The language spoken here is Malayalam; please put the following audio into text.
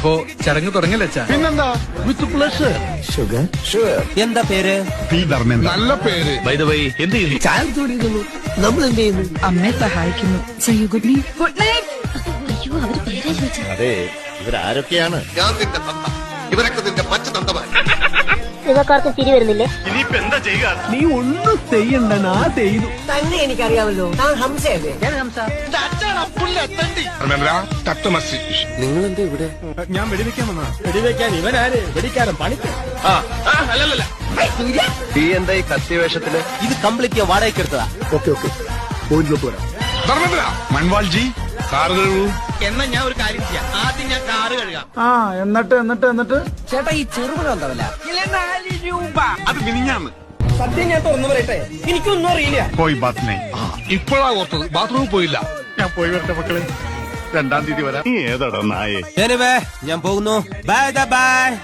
അപ്പോ ചടങ്ങ് തുടങ്ങല്ലേ അച്ഛാ? പിന്നെന്താ, വിത്ത് പ്ലഷർ. ഷുഗർ എന്താ പേര്? പി ധർമ്മേന്ദ്ര. നല്ല പേര്. എന്ത് ചെയ്യുന്നു? ചായ തോടിക്കുന്നു. നമ്മൾ എന്ത് ചെയ്യുന്നു? അമ്മയെ സഹായിക്കുന്നു. സയ്യു ഗുഡ് നൈറ്റ്. Good night. അയ്യോ അവര് പേരാ ചോദിച്ചത്. അതെ, ഇവരാരൊക്കെയാണ്? ഞാൻ നിന്റെ തന്ത, ഇവരൊക്കെ നിന്റെ പച്ച തന്തമാർ. ഇവക്കാർക്ക് ചിരി വരുന്നില്ലേ? ഇനിയിപ്പോ എന്താ ചെയ്യുക? നീ ഒന്നും ചെയ്യണ്ട, ഞാൻ ചെയ്തു. തന്നെ എനിക്കറിയാമല്ലോ, ഞാൻ ഹംസയല്ലേ? നിങ്ങൾ എന്താ ഇവിടെ? ഞാൻ വെടിവെക്കാൻ വന്നാ. വെടിവെക്കാൻ ഇവനാര്? വെടിക്കാരൻ പണിക്ക്. ഈ എന്താ ഈ കത്തിവേഷത്തില്? ഇത് കംപ്ലീറ്റ് വാടകയ്ക്ക് എടുത്തതാ. ഓക്കെ പോയിന്റിലോട്ട് വരാം. ധർമ്മേന്ദ്ര, മൺവാൾജി കാറ് കഴുകൂ. എന്നാ ഞാൻ ഒരു കാര്യം ചെയ്യാം. ആദ്യം ഞാൻ കാറ് കഴുകാം. എന്നിട്ട് ചേട്ടാ, ഈ ചെറുപഴം ഉണ്ടാവില്ല, 4 രൂപ. അത് മിനിഞ്ഞാന്ന് സത്യം ഞാൻ തുറന്നു പറയട്ടെ, എനിക്കൊന്നും അറിയില്ല. പോയി ബാത്റൂമേ. ഇപ്പോഴാ ഓർത്തത്, ബാത്റൂമിൽ പോയില്ല. ഞാൻ പോയി വരട്ടെ മക്കളെ. 2-ാം തീയതി വരാം. നീ ഏതാടാ നായേ? ഞാൻ പോകുന്നു. Bye bye.